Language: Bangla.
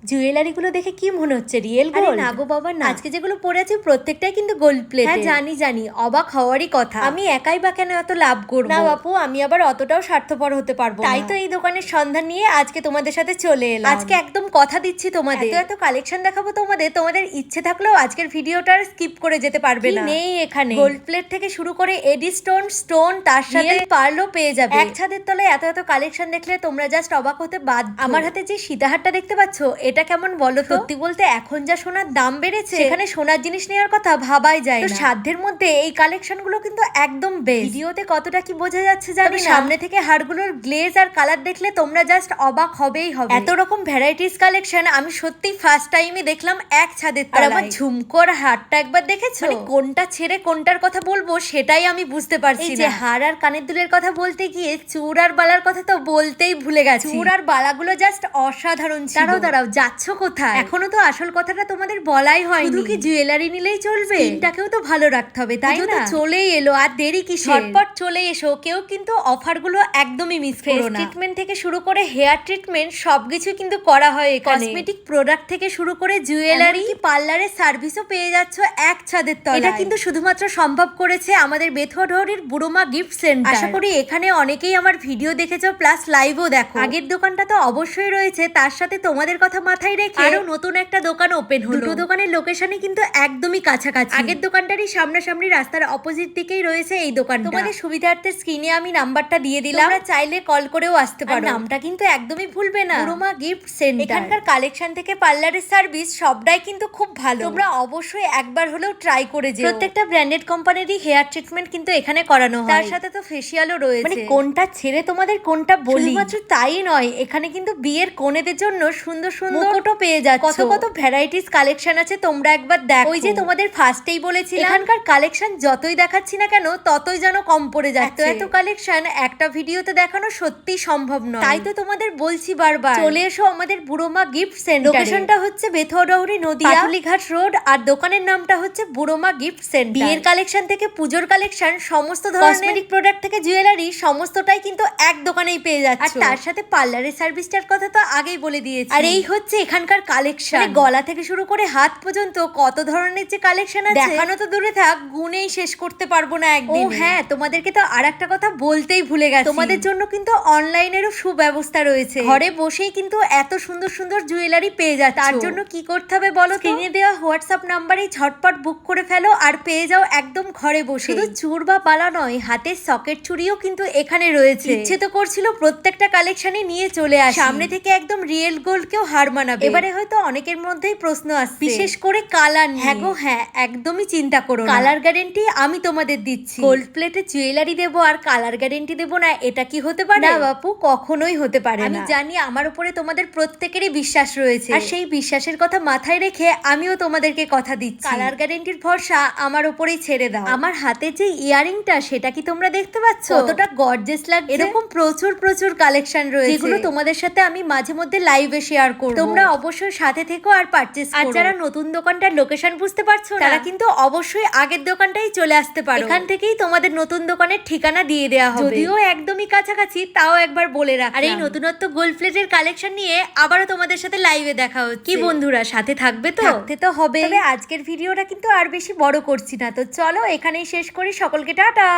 জুয়েলারিগুলো দেখে কি মনে হচ্ছে রিয়েল গোল্ড? না গো বাবা না, আজকে যেগুলো পরে আছি প্রত্যেকটাই কিন্তু গোল্ড প্লেট। হ্যাঁ জানি, অবাক হওয়ারই কথা। আমি একাই বা কেন এত লাভ করব? না বাপু, আমি আবার অতটাও স্বার্থপর হতে পারবো না। তাই তো এই দোকানের সন্ধান নিয়ে আজকে তোমাদের সাথে চলে এলাম। আজকে একদম কথা দিচ্ছি তোমাদের, এত কালেকশন দেখাবো তোমাদের ইচ্ছে থাকলেও আজকের ভিডিওটা স্কিপ করে যেতে পারবে না। নেই এখানে গোল্ড প্লেট থেকে শুরু করে এডি স্টোন তার সাথে পার্লও পেয়ে যাবে। এক ছাদের তলায় এত কালেকশন দেখলে তোমরা জাস্ট অবাক হতে বাধ্য। আমার হাতে যে সীতাহারটা দেখতে পাচ্ছ এটা কেমন বলো? সত্যি বলতে এখন যা সোনার দাম বেড়েছে, সেখানে সোনার জিনিস নেওয়ার কথা ভাবাই যায় তো না। সাধ্যের মধ্যে এই কালেকশন গুলো কিন্তু একদম বেস্ট। ভিডিওতে কতটা কি বোঝা যাচ্ছে জানি না, সামনে থেকে হারগুলোর গ্লেজ আর কালার দেখলে তোমরা জাস্ট অবাক হবেই হবে। এত রকম ভ্যারাইটিস কালেকশন আমি সত্যি ফার্স্ট টাইমই দেখলাম এক ছাদের আর তলায়। আমার ঝুমকোর হারটা একবার দেখেছো? মানে কোনটা ছেড়ে কোনটার কথা বলবো সেটাই আমি বুঝতে পারছি এই না। যে হার আর কানের দুলের কথা বলতে গিয়ে চূড় আর বালার কথা তো বলতেই ভুলে গেছি। চূড় আর বালাগুলো জাস্ট অসাধারণ ছিল। দাঁড়াও যাচ্ছ কোথায়? এখনো তো আসল কথাটা তোমাদের বলাই হয়নি। শুধু কি জুয়েলারি নিলেই চলবে? স্কিনটাকেও তো ভালো রাখতে হবে তাই পুজো তো না? চলেই এলো, আর দেরি কিসের? ঝটপট চলে এসো, কেউ কিন্তু অফারগুলো একদমই মিস ফেস করো না। ট্রিটমেন্ট থেকে শুরু করে হেয়ার ট্রিটমেন্ট সবকিছু কিন্তু করা হয় এখানে। কসমেটিক প্রোডাক্ট থেকে শুরু করে জুয়েলারি, এমনকি পার্লারের সার্ভিসও পেয়ে যাচ্ছ এক ছাদের তলায়। এটা কিন্তু শুধুমাত্র সম্ভব করেছে আমাদের বেথুয়াডহরির বুড়োমা গিফট সেন্টার। আশা করি এখানে অনেকেই আমার ভিডিও দেখেছো, প্লাস লাইভও দেখো। আগের দোকানটা তো অবশ্যই রয়েছে, তার সাথে তোমাদের কথা মাথায় রেখে আরো নতুন একটা দোকান ওপেন হলো। দুটো দোকানের লোকেশনই কিন্তু একদমই কাছাকাছি। আগের দোকানটারই সামনাসামনি রাস্তার অপোজিট দিকেই রয়েছে এই দোকানটা। তোমাদের সুবিধার্থে স্ক্রিনে আমি নাম্বারটা দিয়ে দিলাম, তোমরা চাইলে কল করেও আসতে আর পারো। নামটা কিন্তু একদমই ভুলবে না, বুড়োমা গিফট সেন্টার। এখানকার কালেকশন থেকে পার্লারের সার্ভিস সবটাই কিন্তু খুব ভালো। তোমরা অবশ্যই একবার হলেও ট্রাই করে যেও। প্রত্যেকটা ব্র্যান্ডেড কোম্পানিরই হেয়ার ট্রিটমেন্ট কিন্তু এখানে করানো হয়। তার সাথে তো ফেসিয়ালও রয়েছে। মানে কোনটা ছেড়ে তোমাদের কোনটা বলি। শুধুমাত্র তাই নয়, এখানে কিন্তু বিয়ের কোণেদের জন্য সুন্দর সুন্দর মুকুটও পেয়ে যাচ্ছ। কত ভ্যারাইটিস কালেকশন আছে, তোমরা একবার দেখো। ওই যে তোমাদের ফার্স্টেই বলেছিলাম, এখানকার কালেকশন যতই দেখাচ্ছি না কেন ততই যেন কম পড়ে যাচ্ছে। এত কালেকশন একটা ভিডিওতে দেখানো সত্যি সম্ভব নয়। তাই তো তোমাদের বলছি বারবার, চলে এসো আমাদের বুড়োমা গিফট সেন্টার। লোকেশনটা হচ্ছে বেথুয়াডহরি নদিয়া, পাটুলিঘাট রোড, আর দোকানের নামটা হচ্ছে বুড়োমা গিফট সেন্টার। বিয়ের কালেকশন থেকে পুজোর কালেকশন, সমস্ত ধরনের কসমেটিক প্রোডাক্ট থেকে জুয়েলারি সমস্তটাই কিন্তু এক দোকানেই পেয়ে যাচ্ছে। আর তার সাথে পার্লারের সার্ভিসটার কথা তো আগেই বলে দিয়েছি। আর এই হচ্ছে এখানকার কালেকশন। মানে গলা থেকে শুরু করে হাত পর্যন্ত কত ধরনের যে কালেকশন আছে, দেখানো তো দূরে থাক, গুনেই শেষ করতে পারবো না একদিন। ও হ্যাঁ, তোমাদেরকে তো আর একটা কথা বলতেই ভুলে গেছি। তোমাদের জন্য কিন্তু অনলাইনেরও সুব্যবস্থা রয়েছে। ঘরে বসেই কিন্তু এত সুন্দর সুন্দর জুয়েলারি পেয়ে যাচ্ছ। তার জন্য কি করতে হবে বলো তো? স্ক্রিনে দেওয়া হোয়াটসঅ্যাপ নাম্বারে ঝটপট বুক করে ফেলো আর পেয়ে যাও একদম ঘরে বসে। শুধু চূড় বা বালা নয়, হাতের সকেট চুড়িও কিন্তু এখানে রয়েছে। ইচ্ছে তো করছিল প্রত্যেকটা কালেকশনে নিয়ে চলে আসি, সামনে থেকে একদম রিয়েল গোল্ডকেও হার মানাবে। এবারে হয়তো অনেকের মধ্যেই প্রশ্ন আসছে, বিশেষ করে কালার নিয়ে। হ্যাঁ গো হ্যাঁ, একদমই চিন্তা করো না, কালার গ্যারেন্টি আমি তোমাদের দিচ্ছি। গোল্ড প্লেটে জুয়েলারি দেবো আর কালার গ্যারেন্টি দেবো না, এটা কি হতে পারে? না বাপু, কখনোই হতে পারে আমি না। জানি আমার উপরে তোমাদের প্রত্যেকেরই বিশ্বাস রয়েছে, আর সেই বিশ্বাসের কথা মাথায় রেখে আমিও তোমাদেরকে কথা দিচ্ছি। কালার গ্যারেন্টির ভরসা আমার উপরেই ছেড়ে দাও। আমার হাতে যে ইয়ারিংটা সেটা কি তোমরা দেখতে পাচ্ছ? কতটা গর্জিয়াস লাগছে। এরকম প্রচুর কালেকশন রয়েছে, যেগুলো তোমাদের সাথে আমি মাঝে মধ্যে লাইভে শেয়ার করব। তোমরা অবশ্যই সাথে থেকো আর পারচেজ করো। আর যারা নতুন দোকানটার লোকেশন বুঝতে পারছো না, তারা কিন্তু অবশ্যই আগের দোকানটাই চলে আসতে পারো। এখান থেকেই তোমাদের নতুন দোকানের ঠিকানা দিয়ে দেওয়া হবে। যদিও একদমই কাছাকাছি, তাও একবার বলে রাখ। আর এই নতুনত্ব গোল্ড প্লেটের কালেকশন নিয়ে আবারও তোমাদের সাথে লাইভে দেখা হচ্ছে। কি বন্ধুরা, সাথে থাকবে তো? থাকতে তো হবে। তবে আজকের ভিডিওটা কিন্তু আর বেশি বড় করছি না, তো চলো এখানেই শেষ করি। সকলকে টাটা।